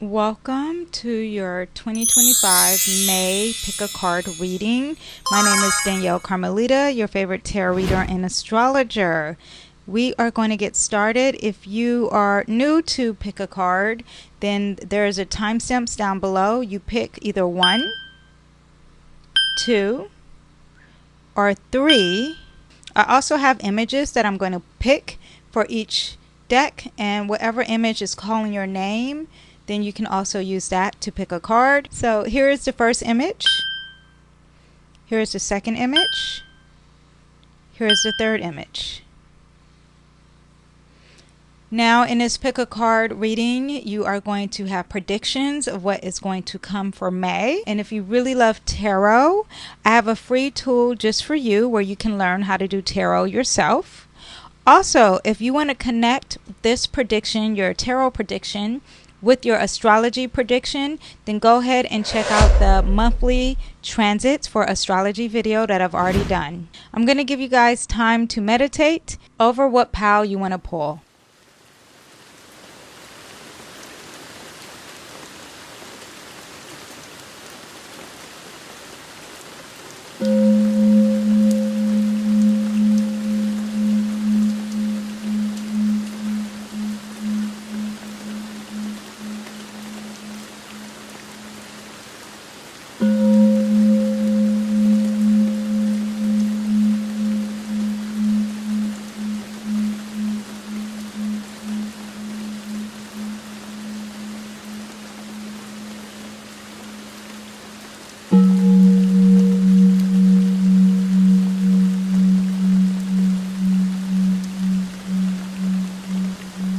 Welcome to your 2025 May Pick a Card reading. My name is Danyell Carmelita, your favorite tarot reader and astrologer. We are going to get started. If you are new to Pick a Card, then there's a timestamps down below. You pick either 1, 2, or 3. I also have images that I'm going to pick for each deck, and whatever image is calling your name, then you can also use that to pick a card. So here is the first image. Here is the second image. Here is the third image. Now in this pick a card reading, you are going to have predictions of what is going to come for May. And if you really love tarot, I have a free tool just for you where you can learn how to do tarot yourself. Also, if you want to connect this prediction, your tarot prediction, with your astrology prediction, then go ahead and check out the monthly transits for astrology video that I've already done. I'm going to give you guys time to meditate over what pile you want to pull.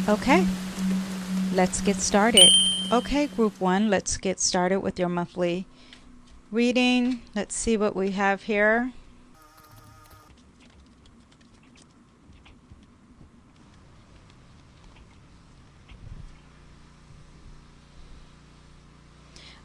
Okay, let's get started. Okay, group 1, let's get started with your monthly reading. Let's see what we have here.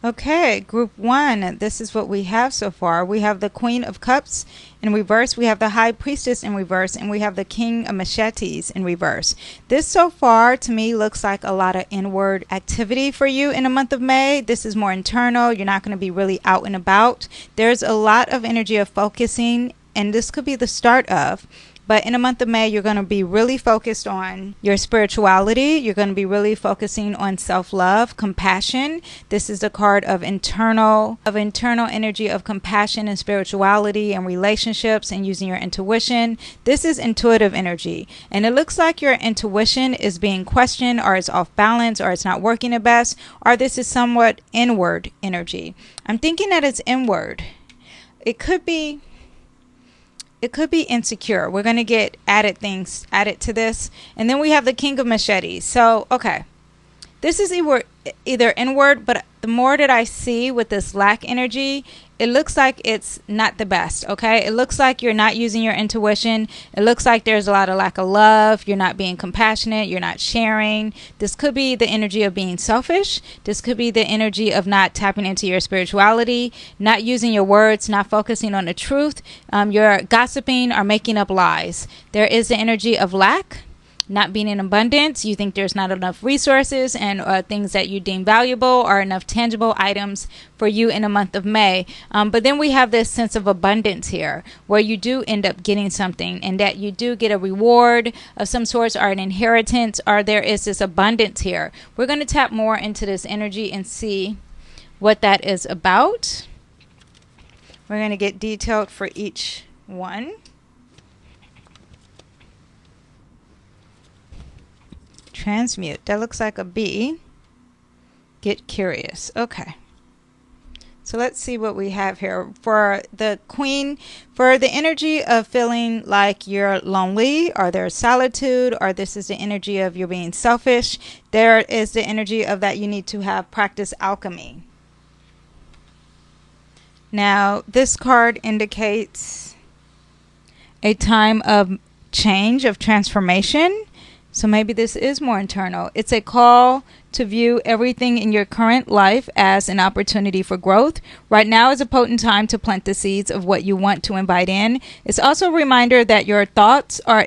Okay, group 1, this is what we have so far. We have the Queen of Cups in reverse, we have the High Priestess in reverse, and we have the King of Machetes in reverse. This so far to me looks like a lot of inward activity for you in the month of May. This is more internal. You're not going to be really out and about. There's a lot of energy of focusing, and this could be the start of. But in the month of May, you're going to be really focused on your spirituality. You're going to be really focusing on self-love, compassion. This is the card of internal energy of compassion and spirituality and relationships and using your intuition. This is intuitive energy. And it looks like your intuition is being questioned, or it's off balance, or it's not working the best, or this is somewhat inward energy. I'm thinking that it's inward. It could be insecure. We're going to get added to this. And then we have the King of Machetes. So, okay. This is either inward, but the more that I see with this lack energy, it looks like it's not the best, okay? It looks like you're not using your intuition. It looks like there's a lot of lack of love. You're not being compassionate. You're not sharing. This could be the energy of being selfish. This could be the energy of not tapping into your spirituality, not using your words, not focusing on the truth. You're gossiping or making up lies. There is the energy of lack. Not being in abundance. You think there's not enough resources and things that you deem valuable, or enough tangible items for you in the month of May. But then we have this sense of abundance here, where you do end up getting something, and that you do get a reward of some sorts, or an inheritance, or there is this abundance here. We're going to tap more into this energy and see what that is about. We're going to get detailed for each one. Transmute. That looks like a B. Get curious. Okay. So let's see what we have here. For the Queen, for the energy of feeling like you're lonely, or there's solitude, or this is the energy of you're being selfish, there is the energy of that you need to have practice alchemy. Now, this card indicates a time of change, of transformation. So maybe this is more internal. It's a call to view everything in your current life as an opportunity for growth. Right now is a potent time to plant the seeds of what you want to invite in. It's also a reminder that your thoughts are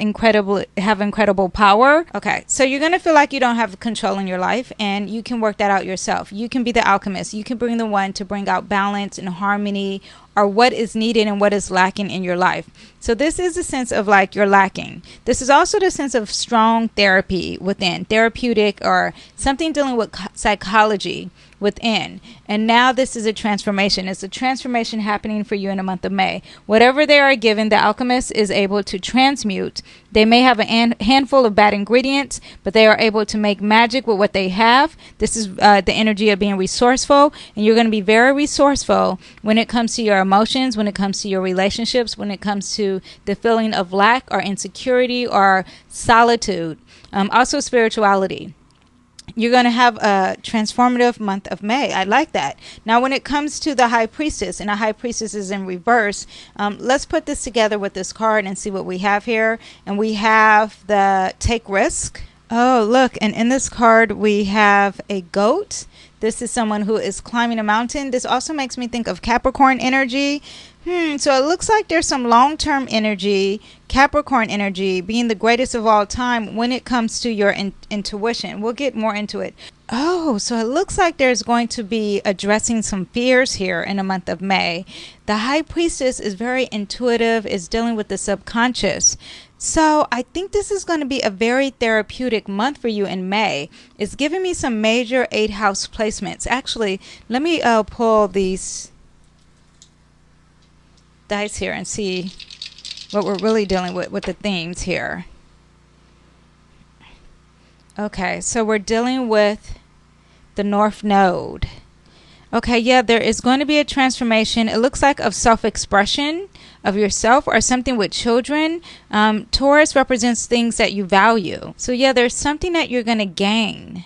have incredible power. Okay, so you're going to feel like you don't have control in your life, and you can work that out yourself. You can be the alchemist. You can bring the one to bring out balance and harmony, or what is needed and what is lacking in your life. So this is a sense of like you're lacking. This is also the sense of strong therapy within, therapeutic, or something dealing with psychology within. And now this is a transformation. It's a transformation happening for you in the month of May. Whatever they are given, the alchemist is able to transmute. They may have a handful of bad ingredients, but they are able to make magic with what they have. This is the energy of being resourceful, and you're going to be very resourceful when it comes to your emotions, when it comes to your relationships, when it comes to the feeling of lack or insecurity or solitude. Also spirituality. You're going to have a transformative month of May. I like that. Now, when it comes to the High Priestess, and the High Priestess is in reverse, let's put this together with this card and see what we have here. And we have the Take Risk. Oh, look. And in this card, we have a goat. This is someone who is climbing a mountain. This also makes me think of Capricorn energy. So it looks like there's some long-term energy, Capricorn energy, being the greatest of all time when it comes to your intuition. We'll get more into it. Oh, so it looks like there's going to be addressing some fears here in the month of May. The High Priestess is very intuitive, is dealing with the subconscious. So I think this is going to be a very therapeutic month for you in May. It's giving me some major 8th house placements. Actually, let me pull these dice here and see what we're really dealing with the themes here. Okay, so we're dealing with the North Node. Okay, yeah, there is going to be a transformation. It looks like of self-expression of yourself or something with children. Taurus represents things that you value. So yeah, there's something that you're going to gain.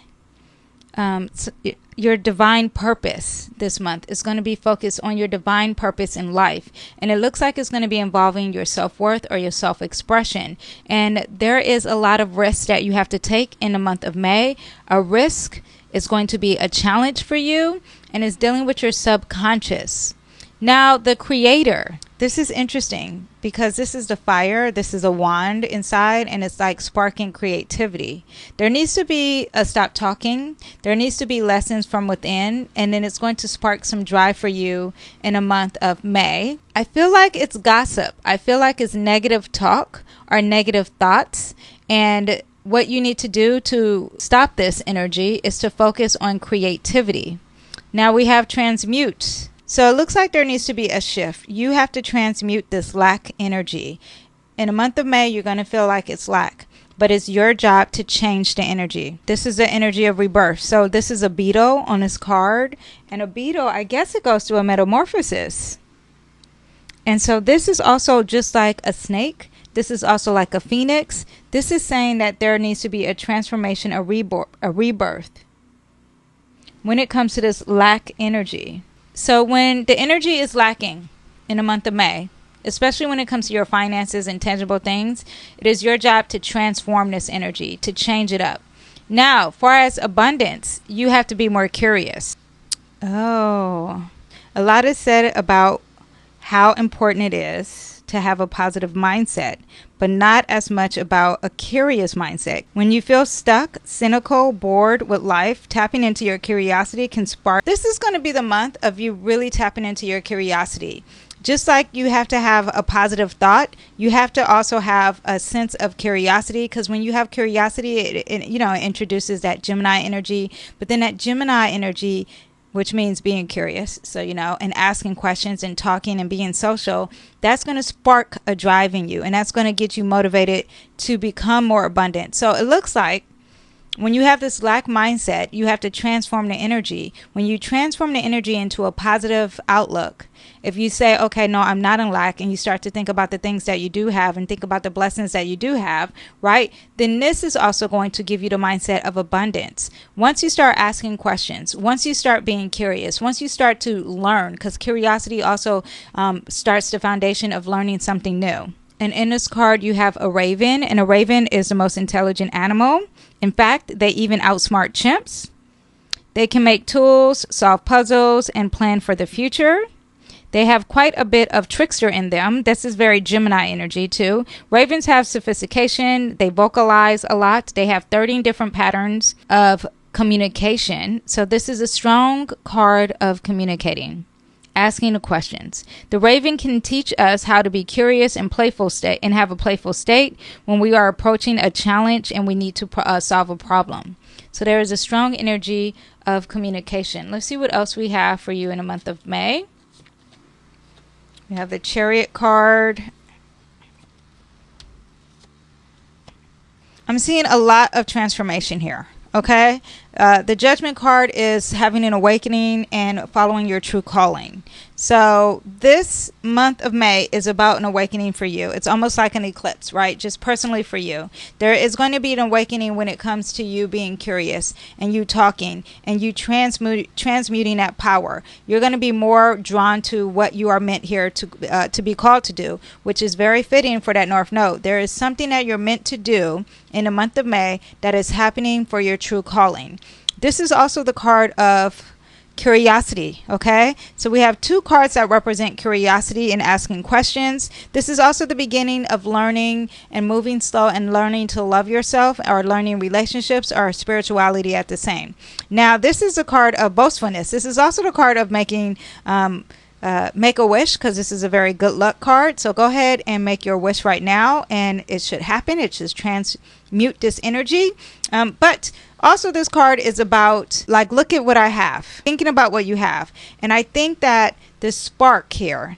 Your divine purpose this month is going to be focused on your divine purpose in life. And it looks like it's going to be involving your self-worth or your self-expression. And there is a lot of risks that you have to take in the month of May. A risk is going to be a challenge for you, and is dealing with your subconscious. Now, the Creator. This is interesting because this is the fire. This is a wand inside, and it's like sparking creativity. There needs to be a stop talking. There needs to be lessons from within, and then it's going to spark some drive for you in a month of May. I feel like it's gossip. I feel like it's negative talk or negative thoughts, and what you need to do to stop this energy is to focus on creativity. Now we have transmute. So it looks like there needs to be a shift. You have to transmute this lack energy. In the month of May, you're going to feel like it's lack, but it's your job to change the energy. This is the energy of rebirth. So this is a beetle on this card, and a beetle, I guess it goes through a metamorphosis. And so this is also just like a snake. This is also like a phoenix. This is saying that there needs to be a transformation, a rebirth when it comes to this lack energy. So when the energy is lacking in the month of May, especially when it comes to your finances and tangible things, it is your job to transform this energy, to change it up. Now, as far as abundance, you have to be more curious. Oh, a lot is said about how important it is to have a positive mindset, but not as much about a curious mindset. When you feel stuck, cynical, bored with life, tapping into your curiosity can spark. This is going to be the month of you really tapping into your curiosity. Just like you have to have a positive thought, you have to also have a sense of curiosity, because when you have curiosity, it introduces that Gemini energy, but then that Gemini energy, which means being curious, and asking questions and talking and being social, that's going to spark a drive in you, and that's going to get you motivated to become more abundant. So it looks like when you have this lack mindset, you have to transform the energy. When you transform the energy into a positive outlook, if you say, okay, no, I'm not in lack, and you start to think about the things that you do have and think about the blessings that you do have, right? Then this is also going to give you the mindset of abundance. Once you start asking questions, once you start being curious, once you start to learn, because curiosity also starts the foundation of learning something new. And in this card, you have a raven, and a raven is the most intelligent animal. In fact, they even outsmart chimps. They can make tools, solve puzzles, and plan for the future. They have quite a bit of trickster in them. This is very Gemini energy too. Ravens have sophistication. They vocalize a lot. They have 13 different patterns of communication. So this is a strong card of communicating, asking the questions. The Raven can teach us how to be curious and playful state and have a playful state when we are approaching a challenge and we need to solve a problem. So there is a strong energy of communication. Let's see what else we have for you in the month of May. We have the Chariot card. I'm seeing a lot of transformation here. Okay. The Judgment card is having an awakening and following your true calling. So this month of May is about an awakening for you. It's almost like an eclipse, right? Just personally for you. There is going to be an awakening when it comes to you being curious and you talking and you transmuting that power. You're going to be more drawn to what you are meant here to be called to do, which is very fitting for that North Node. There is something that you're meant to do in the month of May that is happening for your true calling. This is also the card of curiosity. Okay, so we have two cards that represent curiosity and asking questions. This is also the beginning of learning and moving slow and learning to love yourself, or learning relationships or spirituality at the same. Now this is a card of boastfulness. This is also the card of making make a wish, because this is a very good luck card. So go ahead and make your wish right now and it should happen. It should transmute this energy. But also this card is about, like, look at what I have, thinking about what you have. And I think that this spark here,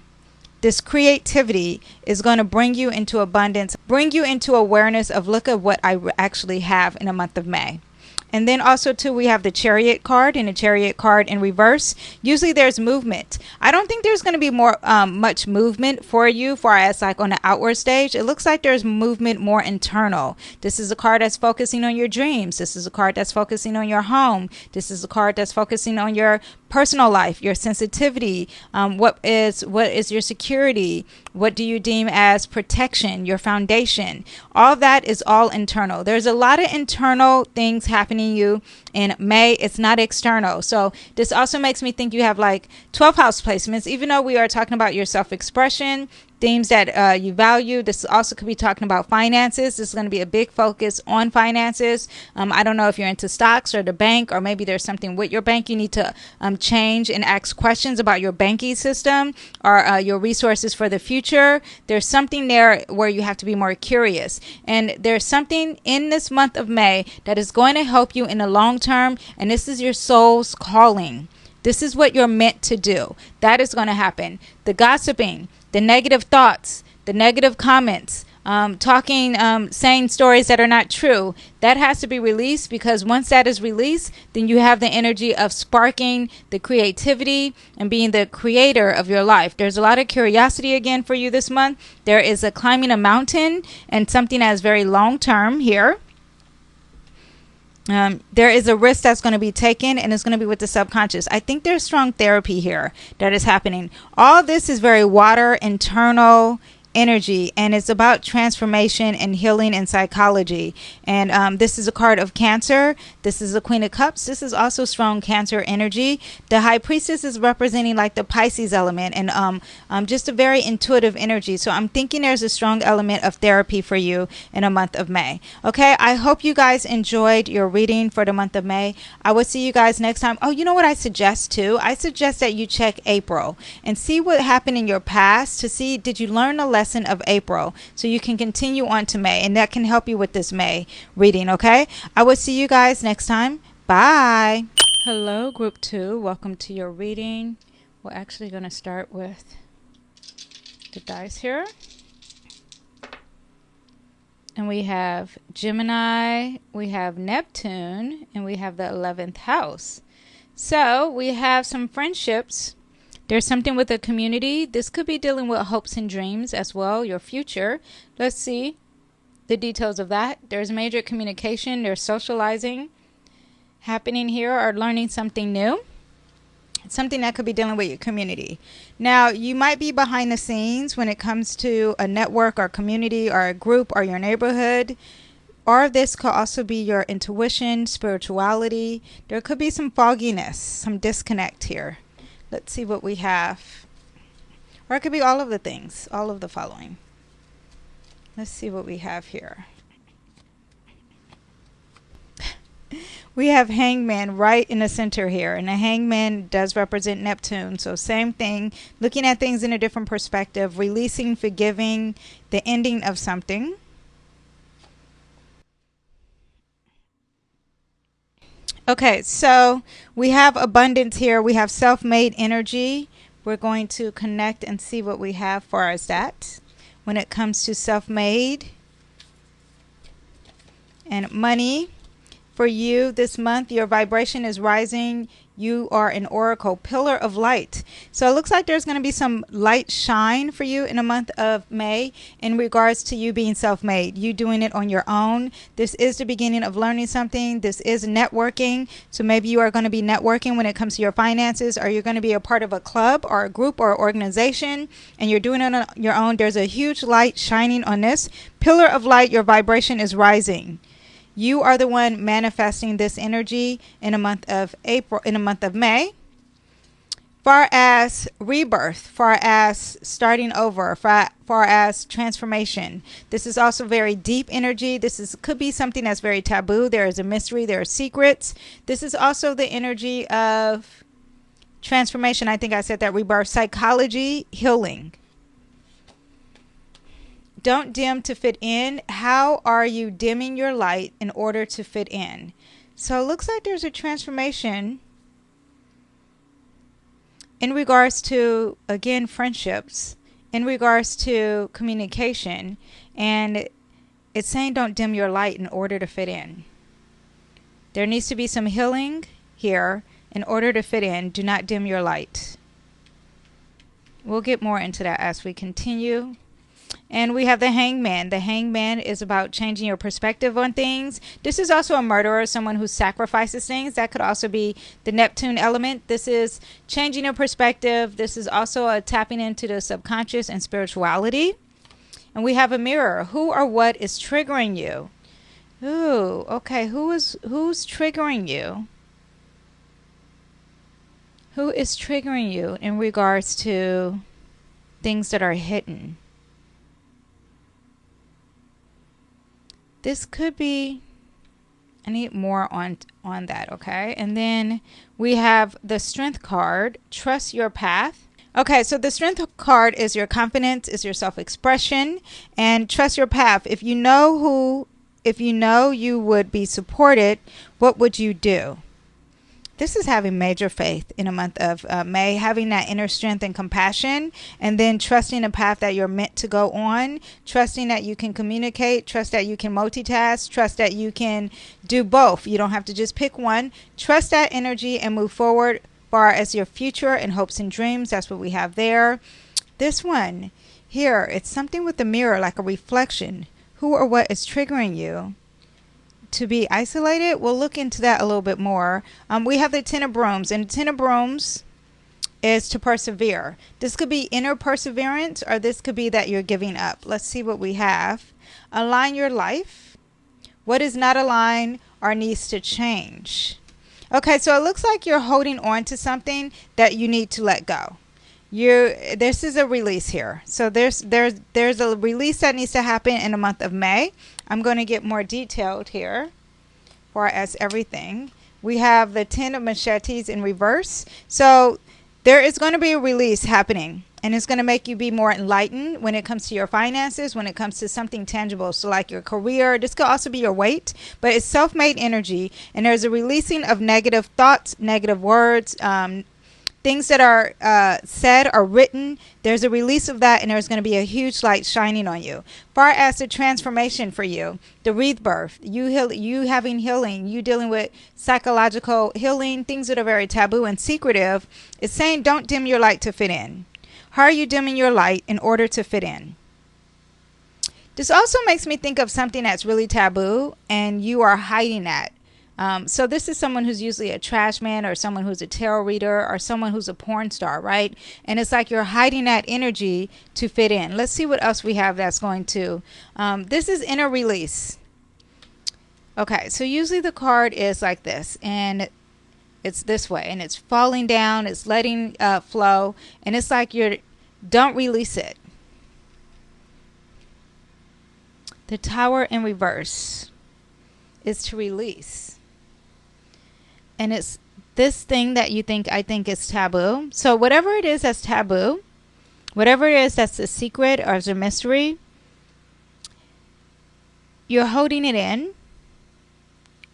this creativity, is going to bring you into abundance, bring you into awareness of, look at what I actually have in the month of May. And then also too, we have the Chariot card, and the Chariot card in reverse. Usually there's movement. I don't think there's going to be more much movement for you far as like on the outward stage. It looks like there's movement more internal. This is a card that's focusing on your dreams. This is a card that's focusing on your home. This is a card that's focusing on your personal life, your sensitivity. What is your security? What do you deem as protection, your foundation? All that is all internal. There's a lot of internal things happening you in May. It's not external. So this also makes me think you have like 12 house placements, even though we are talking about your self-expression, themes that you value. This also could be talking about finances. This is going to be a big focus on finances. I don't know if you're into stocks or the bank, or maybe there's something with your bank you need to change and ask questions about your banking system or your resources for the future. There's something there where you have to be more curious. And there's something in this month of May that is going to help you in the long term. And this is your soul's calling. This is what you're meant to do. That is going to happen. The gossiping, the negative thoughts, the negative comments, saying stories that are not true, that has to be released, because once that is released, then you have the energy of sparking the creativity and being the creator of your life. There's a lot of curiosity again for you this month. There is a climbing a mountain and something that is very long term here. There is a risk that's going to be taken, and it's going to be with the subconscious. I think there's strong therapy here that is happening. All this is very water, internal energy, and it's about transformation and healing and psychology. And this is a card of Cancer. This is a Queen of Cups. This is also strong Cancer energy. The High Priestess is representing like the Pisces element, and just a very intuitive energy. So I'm thinking there's a strong element of therapy for you in a month of May. Okay, I hope you guys enjoyed your reading for the month of May. I will see you guys next time. Oh, you know what I suggest too? I suggest that you check April and see what happened in your past, to see, did you learn a lesson of April, so you can continue on to May, and that can help you with this May reading. Okay, I will see you guys next time. Bye. Hello, group 2, welcome to your reading. We're actually going to start with the dice here, and we have Gemini, we have Neptune, and we have the 11th house. So we have some friendships. There's something with a community. This could be dealing with hopes and dreams as well, your future. Let's see the details of that. There's major communication. There's socializing happening here, or learning something new. Something that could be dealing with your community. Now, you might be behind the scenes when it comes to a network or community or a group or your neighborhood. Or this could also be your intuition, spirituality. There could be some fogginess, some disconnect here. Let's see what we have. Or it could be all of the things, all of the following. Let's see what we have here. We have Hangman right in the center here, and the Hangman does represent Neptune. So same thing, looking at things in a different perspective, releasing, forgiving, the ending of something. Okay, so we have abundance here. We have self-made energy. We're going to connect and see what we have for us that when it comes to self-made and money. For you this month, your vibration is rising. You are an oracle, pillar of light. So it looks like there's going to be some light shine for you in the month of May in regards to you being self-made, you doing it on your own. This is the beginning of learning something. This is networking. So maybe you are going to be networking when it comes to your finances, or you're going to be a part of a club or a group or organization, and you're doing it on your own. There's a huge light shining on this. Pillar of light, your vibration is rising. You are the one manifesting this energy in the month of April, in the month of May. Far as rebirth, far as starting over, far as transformation. This is also very deep energy. Could be something that's very taboo. There is a mystery. There are secrets. This is also the energy of transformation. I think I said that. Rebirth, psychology, healing. Don't dim to fit in. How are you dimming your light in order to fit in? So it looks like there's a transformation in regards to, again, friendships, in regards to communication. And it's saying don't dim your light in order to fit in. There needs to be some healing here in order to fit in. Do not dim your light. We'll get more into that as we continue. And we have the Hangman. The Hangman is about changing your perspective on things. This is also a murderer, someone who sacrifices things. That could also be the Neptune element. This is changing your perspective. This is also a tapping into the subconscious and spirituality. And we have a mirror. Who or what is triggering you? Ooh, okay. Who's triggering you? Who is triggering you in regards to things that are hidden? This could be, I need more on that, okay? And then we have the Strength card, trust your path. Okay, so the Strength card is your confidence, is your self-expression, and trust your path. If you know you would be supported, what would you do? This is having major faith in a month of May, having that inner strength and compassion, and then trusting the path that you're meant to go on, trusting that you can communicate, trust that you can multitask, trust that you can do both. You don't have to just pick one. Trust that energy and move forward far as your future and hopes and dreams. That's what we have there. This one here, it's something with the mirror, like a reflection. Who or what is triggering you to be isolated? We'll look into that a little bit more. We have the Ten of Brooms, and the Ten of Brooms is to persevere. This could be inner perseverance, or this could be that you're giving up. Let's see what we have. Align your life. What is not aligned or needs to change? Okay, so it looks like you're holding on to something that you need to let go. This is a release here. So there's a release that needs to happen in the month of May. I'm going to get more detailed here for as everything. We have the Ten of Machetes in reverse. So there is going to be a release happening, and it's going to make you be more enlightened when it comes to your finances, when it comes to something tangible. So like your career, this could also be your weight, but it's self-made energy, and there's a releasing of negative thoughts, negative words, things that are said or written. There's a release of that, and there's going to be a huge light shining on you. Far as the transformation for you, the rebirth, you having healing, you dealing with psychological healing, things that are very taboo and secretive, it's saying don't dim your light to fit in. How are you dimming your light in order to fit in? This also makes me think of something that's really taboo, and you are hiding that. So this is someone who's usually a trash man, or someone who's a tarot reader, or someone who's a porn star, right? And it's like you're hiding that energy to fit in. Let's see what else we have that's going to. This is inner release. Okay, so usually the card is like this, and it's this way, and it's falling down, it's letting flow, and it's like don't release it. The Tower in reverse is to release. And it's this thing that I think is taboo. So whatever it is that's taboo, whatever it is that's a secret or is a mystery, you're holding it in,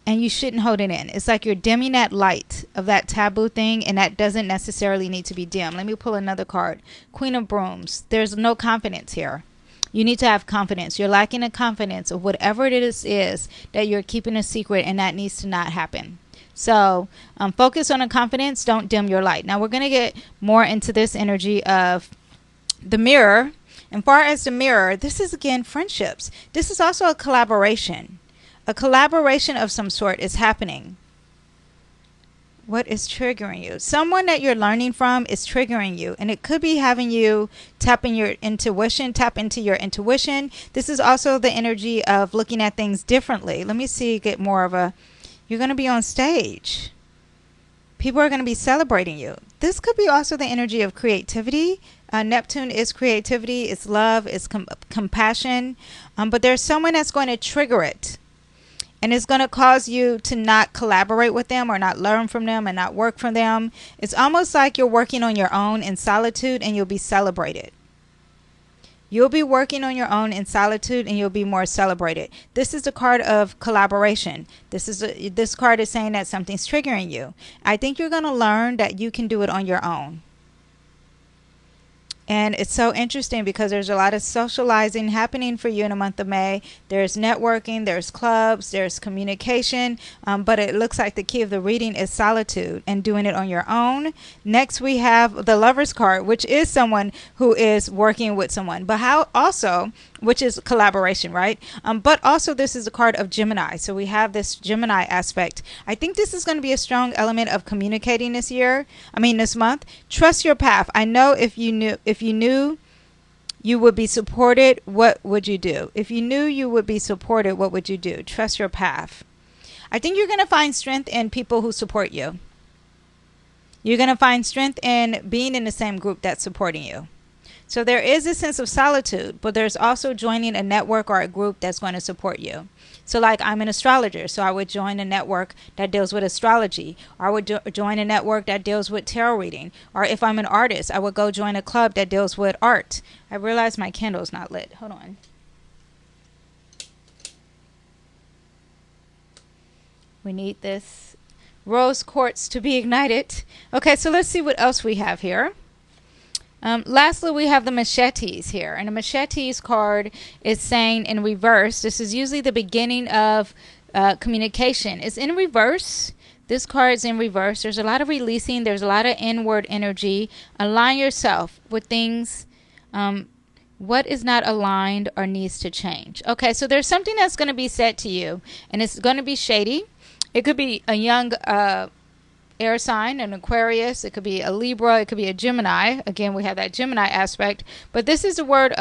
and you shouldn't hold it in. It's like you're dimming that light of that taboo thing, and that doesn't necessarily need to be dim. Let me pull another card. Queen of Brooms. There's no confidence here. You need to have confidence. You're lacking a confidence of whatever it is that you're keeping a secret, and that needs to not happen. So focus on a confidence. Don't dim your light. Now we're going to get more into this energy of the mirror. And far as the mirror, this is again friendships. This is also a collaboration. A collaboration of some sort is happening. What is triggering you? Someone that you're learning from is triggering you, and it could be having you tap into your intuition. This is also the energy of looking at things differently. Let me see, get more of a, you're going to be on stage. People are going to be celebrating you. This could be also the energy of creativity. Neptune is creativity, it's love, it's compassion, but there's someone that's going to trigger it. And it's going to cause you to not collaborate with them, or not learn from them, and not work for them. It's almost like you're working on your own in solitude, and you'll be celebrated. You'll be working on your own in solitude, and you'll be more celebrated. This is the card of collaboration. This card is saying that something's triggering you. I think you're going to learn that you can do it on your own. And it's so interesting because there's a lot of socializing happening for you in the month of May. There's networking, there's clubs, there's communication, but it looks like the key of the reading is solitude and doing it on your own. Next, we have the Lover's card, which is someone who is working with someone, but how also, which is collaboration, right? But also this is a card of Gemini. So we have this Gemini aspect. I think this is going to be a strong element of communicating this month. Trust your path. I know if you knew you would be supported, what would you do? If you knew you would be supported, what would you do? Trust your path. I think you're going to find strength in people who support you. You're going to find strength in being in the same group that's supporting you. So there is a sense of solitude, but there's also joining a network or a group that's going to support you. So like I'm an astrologer, so I would join a network that deals with astrology, or I would join a network that deals with tarot reading. Or if I'm an artist, I would go join a club that deals with art. I realize my candle's not lit. Hold on. We need this rose quartz to be ignited. Okay, so let's see what else we have here. Lastly, we have the machetes here, and the machetes card is saying in reverse. This is usually the beginning of communication. It's in reverse. This card is in reverse. There's a lot of releasing. There's a lot of inward energy. Align yourself with things. What is not aligned or needs to change. Okay, so there's something that's going to be said to you, and it's going to be shady. It could be a young air sign, an Aquarius, it could be a Libra, it could be a Gemini. Again, we have that Gemini aspect, but this is the word.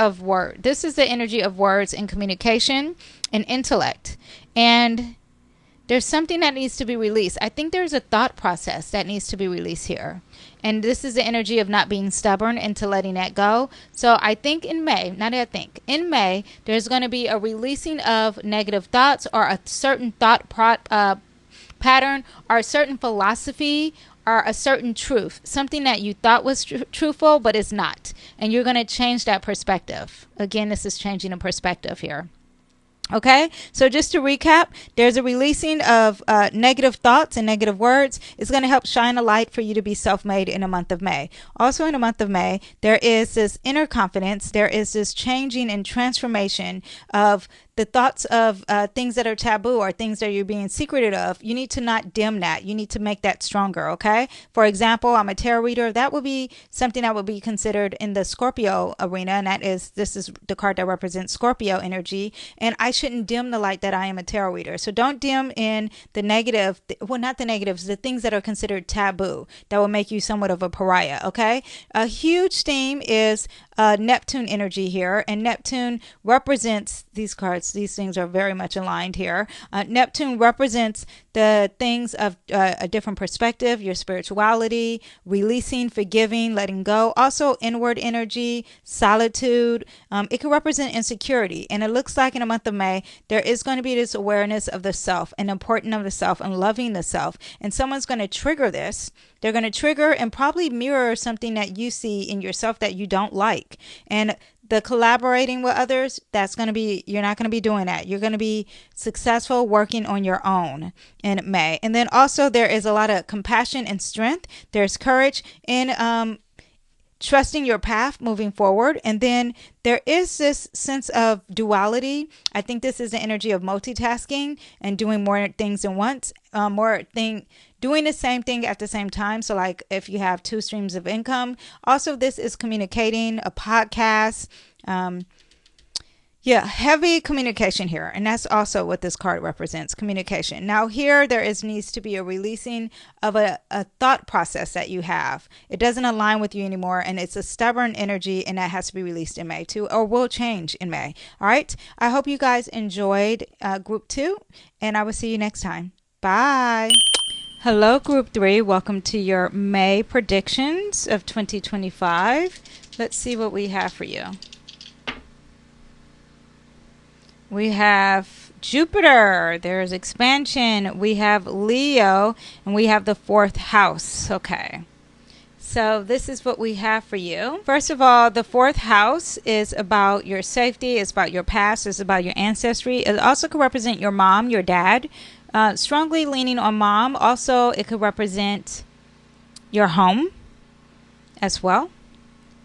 This is the energy of words and communication and intellect. And there's something that needs to be released. I think there's a thought process that needs to be released here. And this is the energy of not being stubborn and to letting that go. So I think in May, in May, there's going to be a releasing of negative thoughts, or a certain thought pattern, or a certain philosophy, or a certain truth, something that you thought was truthful but is not, and you're going to change that perspective. Again, this is changing a perspective here. Okay, so just to recap, there's a releasing of negative thoughts and negative words. It's going to help shine a light for you to be self-made in the month of May. Also in the month of May, there is this inner confidence. There is this changing and transformation of the thoughts of things that are taboo, or things that you're being secreted of. You need to not dim that. You need to make that stronger, okay? For example, I'm a tarot reader. That would be something that would be considered in the Scorpio arena, and this is the card that represents Scorpio energy, and I shouldn't dim the light that I am a tarot reader. So don't dim in the negative, well, not the negatives, the things that are considered taboo that will make you somewhat of a pariah, okay? A huge theme is Neptune energy here, and Neptune represents these cards. These things are very much aligned here. Neptune represents the things of a different perspective, your spirituality, releasing, forgiving, letting go. Also inward energy, solitude. It can represent insecurity. And it looks like in the month of May, there is going to be this awareness of the self and importance of the self and loving the self. And someone's going to trigger this. They're going to trigger and probably mirror something that you see in yourself that you don't like. And the collaborating with others, that's going to be, you're not going to be doing that. You're going to be successful working on your own in May. And then also there is a lot of compassion and strength. There's courage in trusting your path moving forward. And then there is this sense of duality. I think this is the energy of multitasking and doing more things at once, doing the same thing at the same time. So like if you have two streams of income. Also, this is communicating, a podcast, heavy communication here. And that's also what this card represents, communication. Now here, needs to be a releasing of a thought process that you have. It doesn't align with you anymore, and it's a stubborn energy, and that has to be released in May too, or will change in May. All right. I hope you guys enjoyed group 2, and I will see you next time. Bye. Hello, group 3. Welcome to your May predictions of 2025. Let's see what we have for you. We have Jupiter, there's expansion, we have Leo, and we have the 4th house. Okay, so this is what we have for you. First of all, the 4th house is about your safety, it's about your past, it's about your ancestry. It also could represent your mom, your dad, strongly leaning on mom. Also, it could represent your home as well,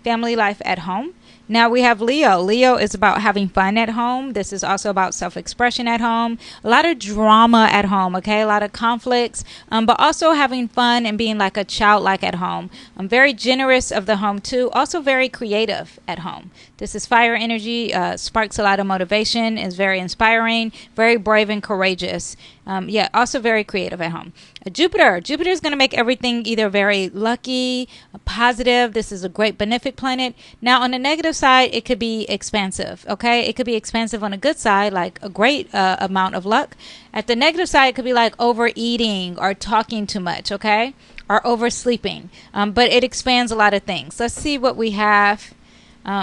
family life at home. Now we have Leo. Leo is about having fun at home. This is also about self-expression at home. A lot of drama at home, okay? A lot of conflicts, but also having fun and being like a childlike at home. I'm very generous of the home too. Also very creative at home. This is fire energy, sparks a lot of motivation, is very inspiring, very brave and courageous. Also very creative at home. Jupiter is going to make everything either very lucky, positive. This is a great benefic planet. Now on the negative side, it could be expansive. Okay, it could be expansive on a good side, like a great amount of luck. At the negative side, it could be like overeating or talking too much. Okay, or oversleeping. But it expands a lot of things. Let's see what we have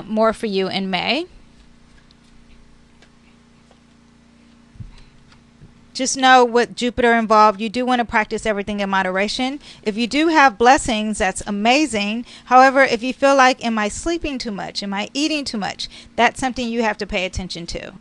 more for you in May. Just know with Jupiter involved, you do want to practice everything in moderation. If you do have blessings, that's amazing. However, if you feel like, am I sleeping too much? Am I eating too much? That's something you have to pay attention to.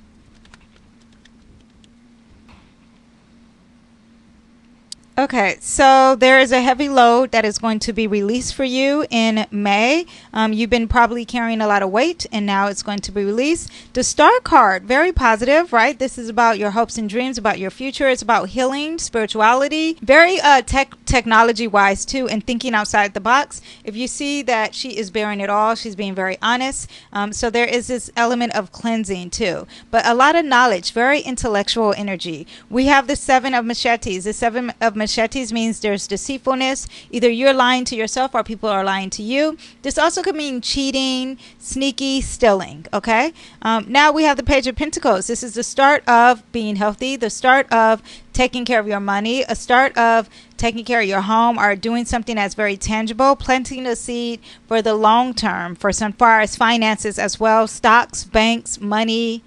Okay, so there is a heavy load that is going to be released for you in May. You've been probably carrying a lot of weight, and now it's going to be released. The Star card, very positive, right? This is about your hopes and dreams, about your future. It's about healing, spirituality, very technology-wise too, and thinking outside the box. If you see that she is bearing it all, she's being very honest. So there is this element of cleansing too, but a lot of knowledge, very intellectual energy. We have the 7 of machetes. The 7 of machetes means there's deceitfulness. Either you're lying to yourself or people are lying to you. This also could mean cheating, sneaky, stealing. Okay. Now we have the Page of Pentacles. This is the start of being healthy, the start of taking care of your money, a start of taking care of your home, or doing something that's very tangible, planting a seed for the long term, for some far as finances as well, stocks, banks, money,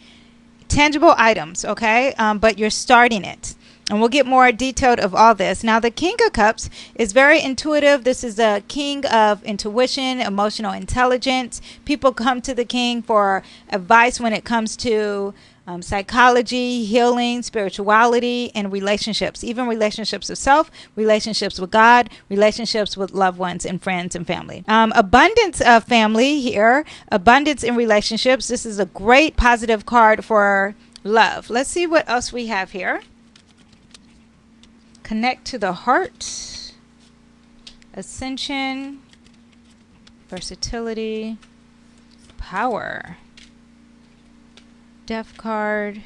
tangible items. Okay. But you're starting it. And we'll get more detailed of all this. Now, the King of Cups is very intuitive. This is the king of intuition, emotional intelligence. People come to the king for advice when it comes to psychology, healing, spirituality, and relationships. Even relationships with self, relationships with God, relationships with loved ones and friends and family. Abundance of family here. Abundance in relationships. This is a great positive card for love. Let's see what else we have here. Connect to the heart, ascension, versatility, power, death card,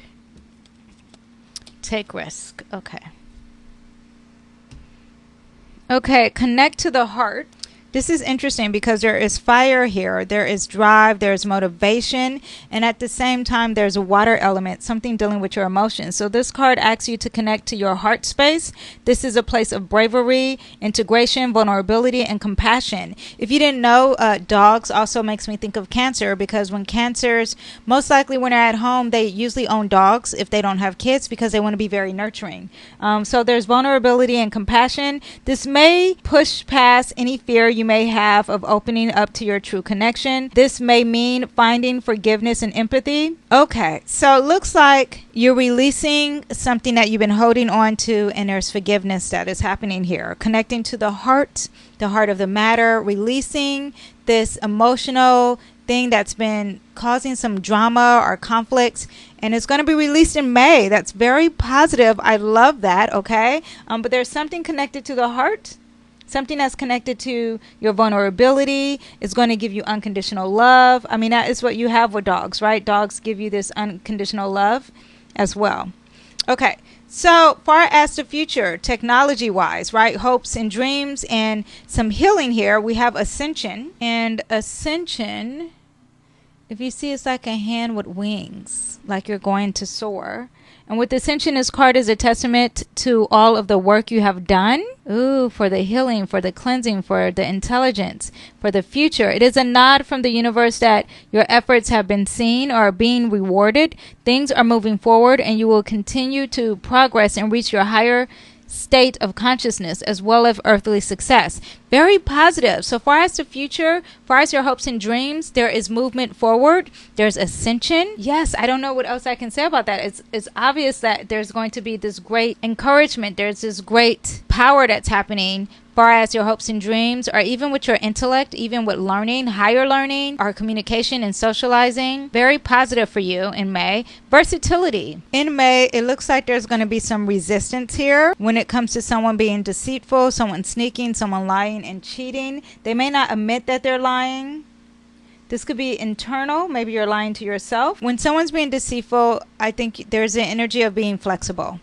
take risk. Okay, connect to the heart. This is interesting because there is fire here, there is drive, there's motivation, and at the same time there's a water element, something dealing with your emotions. So this card asks you to connect to your heart space. This is a place of bravery, integration, vulnerability, and compassion. If you didn't know, dogs also makes me think of Cancer, because when Cancers, most likely when they're at home, they usually own dogs if they don't have kids, because they want to be very nurturing. So there's vulnerability and compassion. This may push past any fear you may have of opening up to your true connection. This may mean finding forgiveness and empathy. Okay, so it looks like you're releasing something that you've been holding on to, and there's forgiveness that is happening here. Connecting to the heart of the matter, releasing this emotional thing that's been causing some drama or conflicts, and it's going to be released in May. That's very positive. I love that. Okay, but there's something connected to the heart. Something that's connected to your vulnerability is going to give you unconditional love. I mean, that is what you have with dogs, right? Dogs give you this unconditional love as well. Okay, so far as the future, technology-wise, right? Hopes and dreams and some healing here. We have ascension. And ascension, if you see, it's like a hand with wings, like you're going to soar. And with Ascension, this card is a testament to all of the work you have done. Ooh, for the healing, for the cleansing, for the intelligence, for the future. It is a nod from the universe that your efforts have been seen or are being rewarded. Things are moving forward, and you will continue to progress and reach your higher state of consciousness as well as earthly success. Very positive. So far as the future, far as your hopes and dreams, there is movement forward. There's ascension. Yes, I don't know what else I can say about that. It's obvious that there's going to be this great encouragement. There's this great power that's happening far as your hopes and dreams, or even with your intellect, even with learning, higher learning, or communication and socializing. Very positive for you in May. Versatility. In May, it looks like there's going to be some resistance here when it comes to someone being deceitful, someone sneaking, someone lying and cheating. They may not admit that they're lying. This could be internal. Maybe you're lying to yourself. When someone's being deceitful, I think there's an energy of being flexible.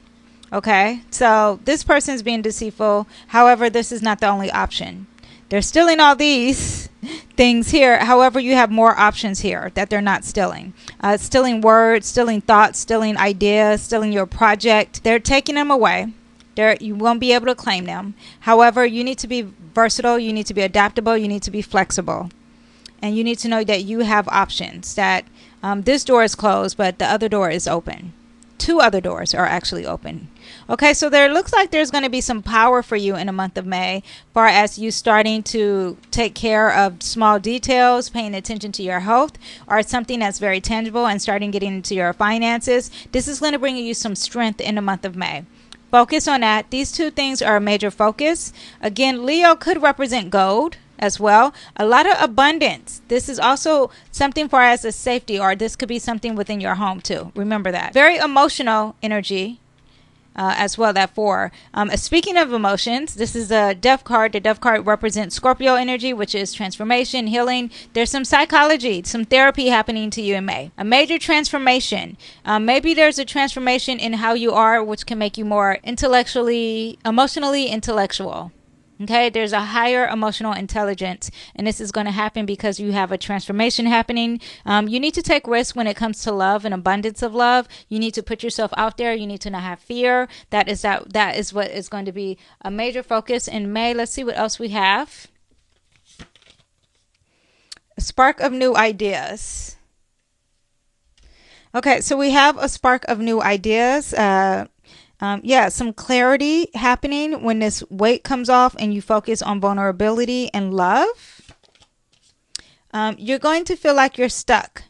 Okay, so this person's being deceitful. However, this is not the only option. They're stealing all these things here. However, you have more options here that they're not stealing. Stealing words, stealing thoughts, stealing ideas, stealing your project. They're taking them away. You won't be able to claim them. However, you need to be versatile. You need to be adaptable. You need to be flexible. And you need to know that you have options. That this door is closed, but the other door is open. Two other doors are actually open. Okay, so there looks like there's going to be some power for you in the month of May, far as you starting to take care of small details, paying attention to your health, or something that's very tangible, and starting getting into your finances. This is going to bring you some strength in the month of May. Focus on that. These two things are a major focus. Again, Leo could represent gold as well. A lot of abundance. This is also something for as a safety, or this could be something within your home too. Remember that. Very emotional energy as well, that four. Speaking of emotions, this is a Death card. The Death card represents Scorpio energy, which is transformation, healing. There's some psychology, some therapy happening to you in May. A major transformation. Maybe there's a transformation in how you are, which can make you more emotionally intellectual. Okay, there's a higher emotional intelligence, and this is going to happen because you have a transformation happening. You need to take risks when it comes to love and abundance of love. You need to put yourself out there. You need to not have fear. That is what is going to be a major focus in May. Let's see what else we have. A spark of new ideas. Okay, so we have a spark of new ideas. Some clarity happening when this weight comes off and you focus on vulnerability and love. You're going to feel like you're stuck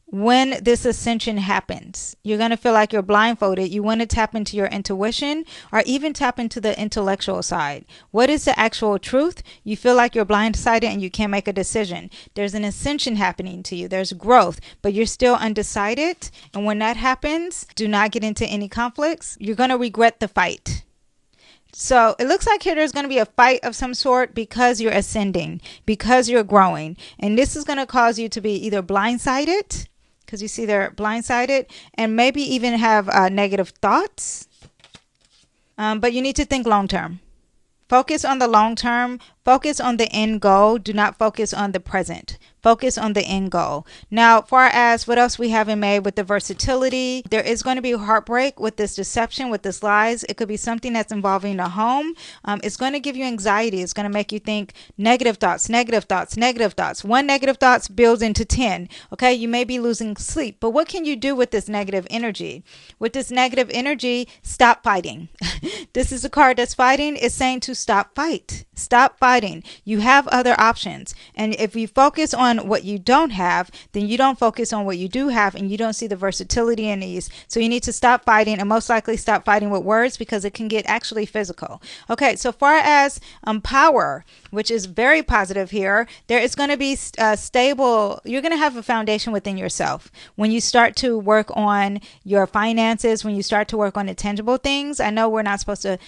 when this ascension happens. You're going to feel like you're blindfolded. You want to tap into your intuition, or even tap into the intellectual side. What is the actual truth? You feel like you're blindsided and you can't make a decision. There's an ascension happening to you. There's growth, but you're still undecided. And when that happens, do not get into any conflicts. You're going to regret the fight. So it looks like here there's going to be a fight of some sort because you're ascending, because you're growing. And this is going to cause you to be either blindsided, because you see they're blindsided, and maybe even have negative thoughts. But you need to think long term. Focus on the long term. Focus on the end goal. Do not focus on the present. Focus on the end goal. Now, far as what else we have in May with the versatility, there is going to be heartbreak with this deception, with this lies. It could be something that's involving the home. It's going to give you anxiety. It's going to make you think negative thoughts, negative thoughts, negative thoughts. One negative thought builds into 10. Okay, you may be losing sleep. But what can you do with this negative energy? With this negative energy, stop fighting. This is a card that's fighting. It's saying to stop fight. Stop fighting. You have other options. And if you focus on what you don't have, then you don't focus on what you do have, and you don't see the versatility in these. So you need to stop fighting, and most likely stop fighting with words, because it can get actually physical. Okay, so far as power, which is very positive here, there is going to be stable. You're going to have a foundation within yourself when you start to work on your finances, when you start to work on the tangible things. I know we're not supposed to,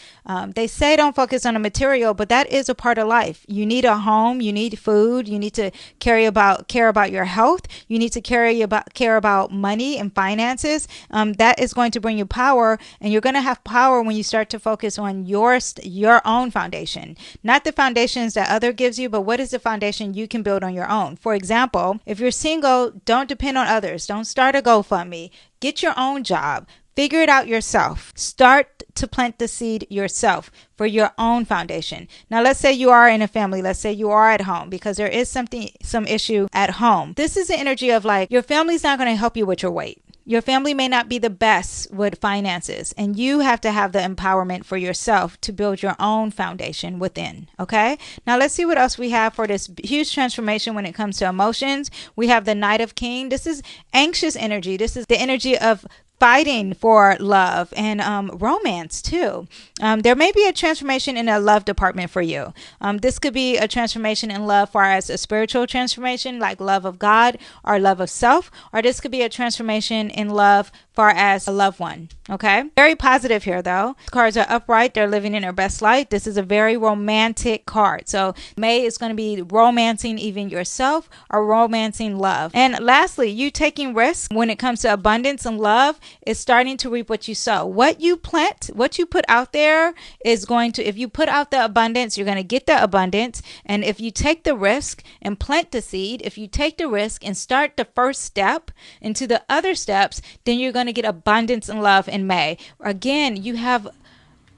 they say don't focus on the material, but that is a part of life. You need a home, you need food, you need to care about your health, you need to care about money and finances. That is going to bring you power, and you're going to have power when you start to focus on your own foundation, not the foundations that other gives you, but what is the foundation you can build on your own. For example, if you're single, don't depend on others. Don't start a GoFundMe. Get your own job. Figure it out yourself. Start to plant the seed yourself for your own foundation. Now, let's say you are in a family. Let's say you are at home, because there is some issue at home. This is the energy of like, your family's not going to help you with your weight. Your family may not be the best with finances, and you have to have the empowerment for yourself to build your own foundation within. Okay, now let's see what else we have for this huge transformation when it comes to emotions. We have the Knight of King. This is anxious energy. This is the energy of fighting for love and romance too. There may be a transformation in a love department for you. This could be a transformation in love far as a spiritual transformation, like love of God or love of self, or this could be a transformation in love far as a loved one. Okay, very positive here though. Cards are upright. They're living in their best light. This is a very romantic card. So May is going to be romancing even yourself or romancing love. And lastly, you taking risks when it comes to abundance and love is starting to reap what you sow. What you plant, what you put out there is going to, if you put out the abundance, you're going to get the abundance. And if you take the risk and plant the seed, if you take the risk and start the first step into the other steps, then you're going to get abundance and love in May. Again, you have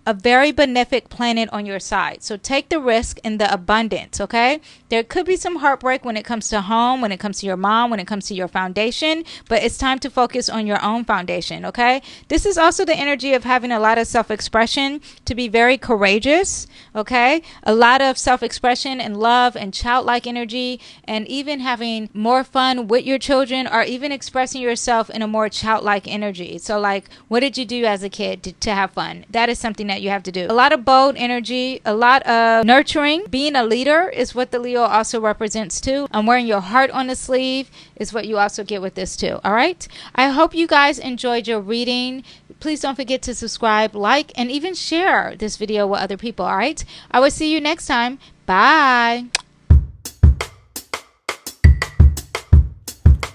a very benefic planet on your side. So take the risk in the abundance, okay? There could be some heartbreak when it comes to home, when it comes to your mom, when it comes to your foundation, but it's time to focus on your own foundation, okay? This is also the energy of having a lot of self-expression, to be very courageous, okay? A lot of self-expression and love and childlike energy, and even having more fun with your children, or even expressing yourself in a more childlike energy. So like, what did you do as a kid to have fun? That is something that you have to do. A lot of bold energy, a lot of nurturing. Being a leader is what the Leo also represents too. Wearing your heart on the sleeve is what you also get with this too. All right. I hope you guys enjoyed your reading. Please don't forget to subscribe, like, and even share this video with other people. All right. I will see you next time. Bye.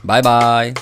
Bye bye.